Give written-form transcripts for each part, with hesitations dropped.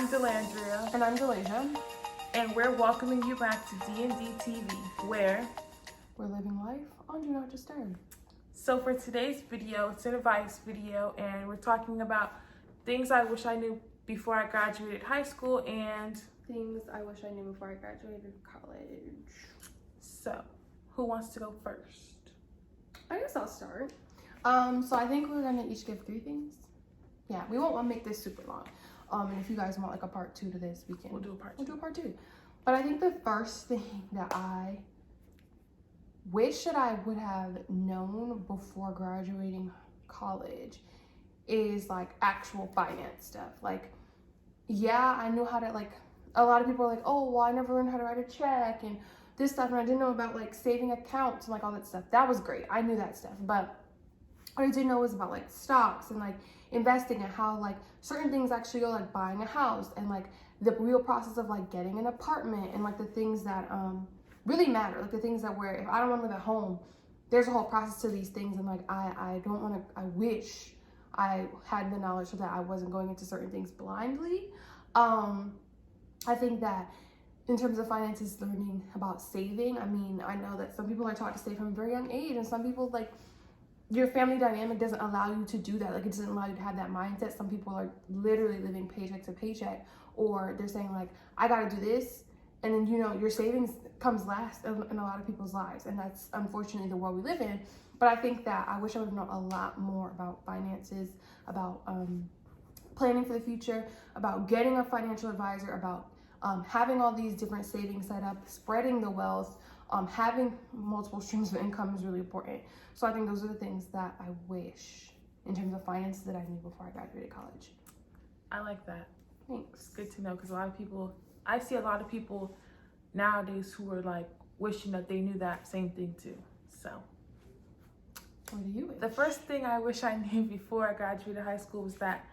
DeLandria, And I'm Delandria. and we're welcoming you back to D&D TV, where We're living life on Do Not Disturb. So for today's video, it's an advice video, and we're talking about things I wish I knew before I graduated high school and Things I wish I knew before I graduated college. So, who wants to go first? I guess I'll start. So I think we're gonna each give 3 things. Yeah, we won't make this super long. And if you guys want like a part 2 to this, We'll do a part 2. We'll do a part 2. But I think the first thing that I wish that I would have known before graduating college is like actual finance stuff. Like, yeah, I knew how to, like, a lot of people are like, oh, well, I never learned how to write a check and this stuff, and I didn't know about like saving accounts and like all that stuff. That was great. I knew that stuff. But what I didn't know was about like stocks and like investing and how like certain things actually go, like buying a house and like the real process of like getting an apartment and like the things that really matter, like the things that where if I don't want to live at home, there's a whole process to these things, and like I don't want to, I wish I had the knowledge so that I wasn't going into certain things blindly. I think that in terms of finances, learning about saving, I mean, I know that some people are taught to save from a very young age, and some people, like, your family dynamic doesn't allow you to do that. Like, it doesn't allow you to have that mindset. Some people are literally living paycheck to paycheck, or they're saying like, I gotta do this, and then, you know, your savings comes last in a lot of people's lives, and that's unfortunately the world we live in. But I think that I wish I would have known a lot more about finances, about planning for the future, about getting a financial advisor, about having all these different savings set up, spreading the wealth, having multiple streams of income is really important. So I think those are the things that I wish in terms of finances that I knew before I graduated college. I like that. Thanks. It's good to know, because a lot of people, I see a lot of people nowadays who are like wishing that they knew that same thing too. So What do you wish? the first thing I wish I knew before I graduated high school was that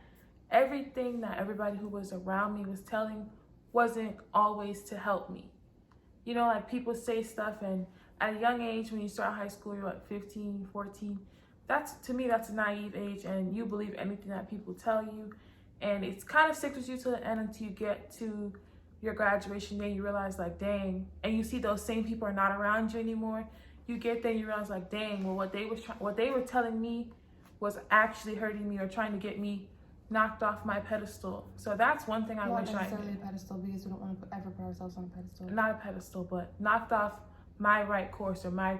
everything that everybody who was around me was telling wasn't always to help me. You know, like people say stuff, and at a young age, when you start high school, you're like 15, 14. That's, to me, that's a naive age, and you believe anything that people tell you. And it's kind of sticks with you to the end until you get to your graduation day. You realize, like, dang, and you see those same people are not around you anymore. You get there and you realize, like, dang, well, what they were telling me was actually hurting me or trying to get me knocked off my pedestal. So that's one thing I wish I Not necessarily knew. a pedestal, because we don't want to ever put ourselves on a pedestal. Not a pedestal, but knocked off my right course or my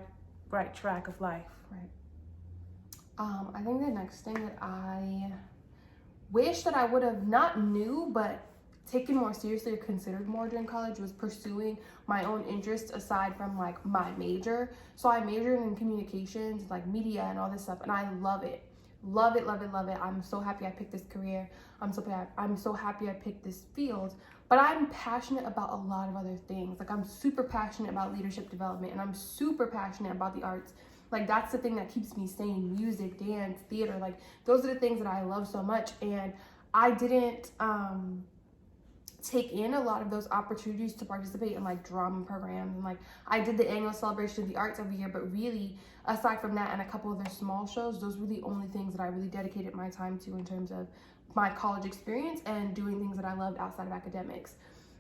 right track of life. Right. I think the next thing that I wish that I would have not knew, but taken more seriously or considered more during college, was pursuing my own interests aside from like my major. So I majored in communications, like media and all this stuff, and I love it. Love it, love it, love it. I'm so happy I picked this career. I'm so happy I picked this field. But I'm passionate about a lot of other things. Like, I'm super passionate about leadership development, and I'm super passionate about the arts. Like, that's the thing that keeps me sane. Music, dance, theater, like those are the things that I love so much. And I didn't take in a lot of those opportunities to participate in like drama programs, and like I did the annual celebration of the arts every year, but really aside from that and a couple of their small shows, those were the only things that I really dedicated my time to in terms of my college experience and doing things that I loved outside of academics.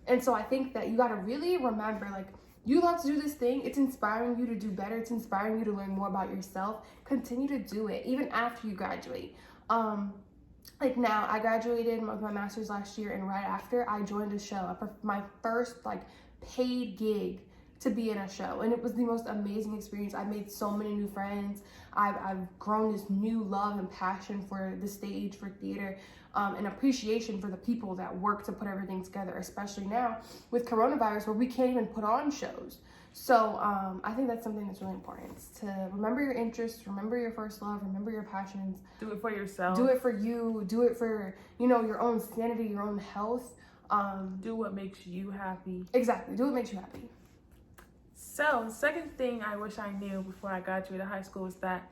And so I think that you got to really remember, like, you love to do this thing, it's inspiring you to do better, it's inspiring you to learn more about yourself. Continue to do it even after you graduate. Like, now I graduated with my master's last year, and right after I joined a show, my first like paid gig to be in a show, and it was the most amazing experience. I made so many new friends. I've grown this new love and passion for the stage, for theater, and appreciation for the people that work to put everything together, especially now with coronavirus where we can't even put on shows. So I think that's something that's really important, to remember your interests, remember your first love, remember your passions. Do it for yourself. Do it for you. Do it for, you know, your own sanity, your own health. Do what makes you happy. Exactly. Do what makes you happy. So, the second thing I wish I knew before I graduated high school was that,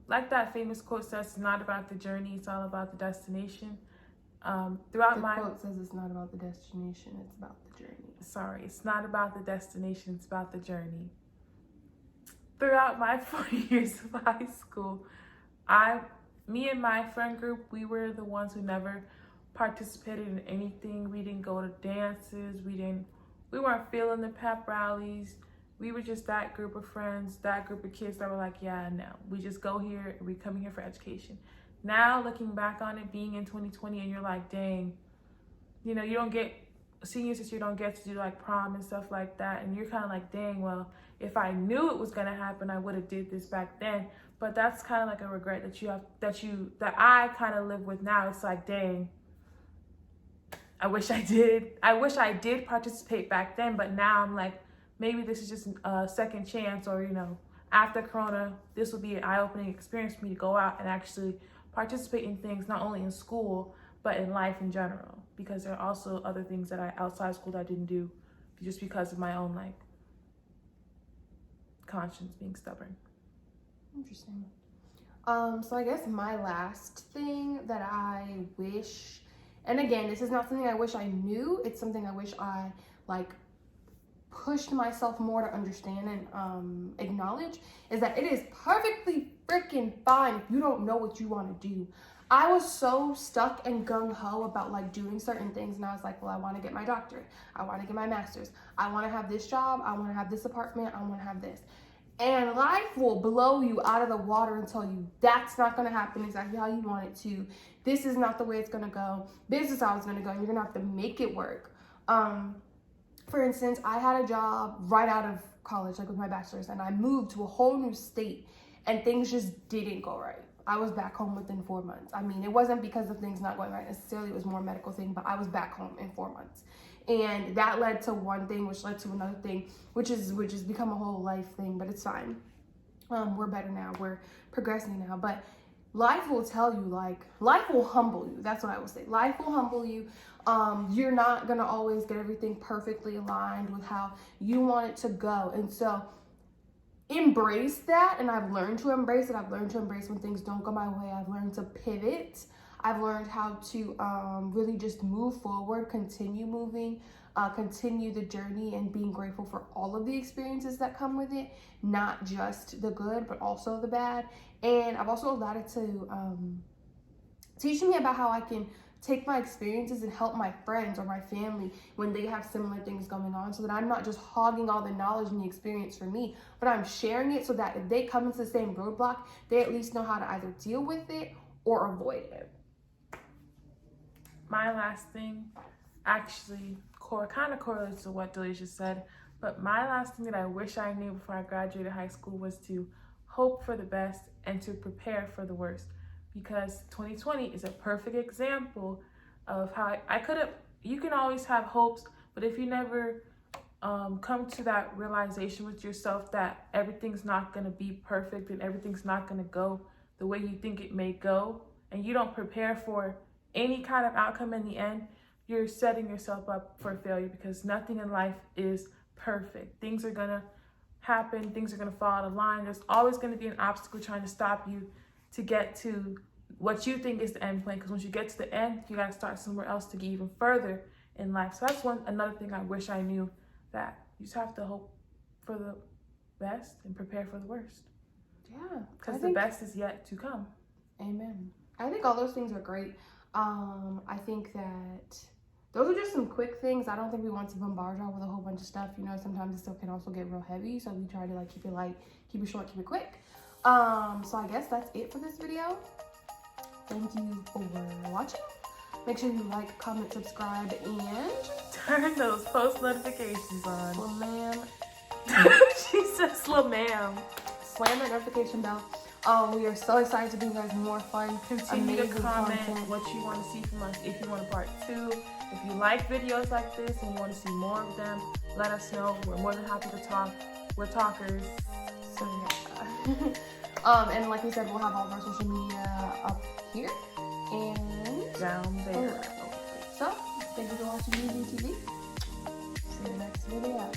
like that famous quote says, it's not about the journey, it's all about the destination. Throughout The quote says it's not about the destination, it's about the journey. Sorry, it's not about the destination, it's about the journey. Throughout my 4 years of high school, me and my friend group, we were the ones who never participated in anything. We didn't go to dances. We weren't feeling the pep rallies. We were just that group of friends, that group of kids that were like, yeah, no, we just go here and we come here for education. Now looking back on it, being in 2020, and you're like, dang, you know, you don't get, seniors this year don't get to do like prom and stuff like that. And you're kind of like, dang, well, if I knew it was going to happen, I would have did this back then. But that's kind of like a regret that I kind of live with now. It's like, dang, I wish I did participate back then, but now I'm like, maybe this is just a second chance, or, you know, after Corona, this will be an eye-opening experience for me to go out and actually participate in things, not only in school, but in life in general, because there are also other things that outside school that I didn't do just because of my own, like, conscience being stubborn. Interesting. So I guess my last thing that I wish, and again, this is not something I wish I knew, it's something I wish I, like, pushed myself more to understand and acknowledge, is that it is perfectly freaking fine if you don't know what you want to do. I was so stuck and gung-ho about like doing certain things, and I was like, well, I want to get my doctorate, I want to get my master's, I want to have this job, I want to have this apartment, I want to have this. And life will blow you out of the water and tell you that's not going to happen exactly how you want it to. This is not the way it's going to go. This is how it's going to go, and you're going to have to make it work. For instance, I had a job right out of college, like with my bachelor's, and I moved to a whole new state, and things just didn't go right. I was back home within 4 months. I mean, it wasn't because of things not going right necessarily, it was more a medical thing, but I was back home in 4 months. And that led to one thing, which led to another thing, which has become a whole life thing, but it's fine. We're better now, we're progressing now, but life will tell you, like, life will humble you. That's what I will say. Life will humble you. You're not gonna always get everything perfectly aligned with how you want it to go. And so embrace that. And I've learned to embrace it. I've learned to embrace when things don't go my way. I've learned to pivot. I've learned how to really just move forward, continue moving, continue the journey, and being grateful for all of the experiences that come with it, not just the good, but also the bad. And I've also allowed it to teach me about how I can take my experiences and help my friends or my family when they have similar things going on, so that I'm not just hogging all the knowledge and the experience for me, but I'm sharing it so that if they come into the same roadblock, they at least know how to either deal with it or avoid it. My last thing actually kind of correlates to what Delia just said, but my last thing that I wish I knew before I graduated high school was to hope for the best and to prepare for the worst. Because 2020 is a perfect example of how you can always have hopes, but if you never come to that realization with yourself that everything's not going to be perfect and everything's not going to go the way you think it may go, and you don't prepare for any kind of outcome in the end, you're setting yourself up for failure, because nothing in life is perfect. Things are going to happen. Things are going to fall out of line. There's always going to be an obstacle trying to stop you to get to what you think is the end point, because once you get to the end, you got to start somewhere else to get even further in life. So that's another thing I wish I knew, that you just have to hope for the best and prepare for the worst. Yeah, because the best is yet to come. Amen. I think all those things are great. I think that those are just some quick things. I don't think we want to bombard y'all with a whole bunch of stuff. You know, sometimes it still can also get real heavy, so we try to like keep it light, keep it short, keep it quick. So I guess that's it for this video. Thank you for watching. Make sure you like, comment, subscribe, and turn those post notifications on. Well, ma'am. She said, slow ma'am. Slam that notification bell. We are so excited to bring you guys more fun, continue to comment what you want to see from us. If you want a part 2, if you like videos like this and you want to see more of them, let us know. We're more than happy to talk. We're talkers. So yeah. And like we said, we'll have all of our social media up here and down there. So thank you for watching TV. See you next video.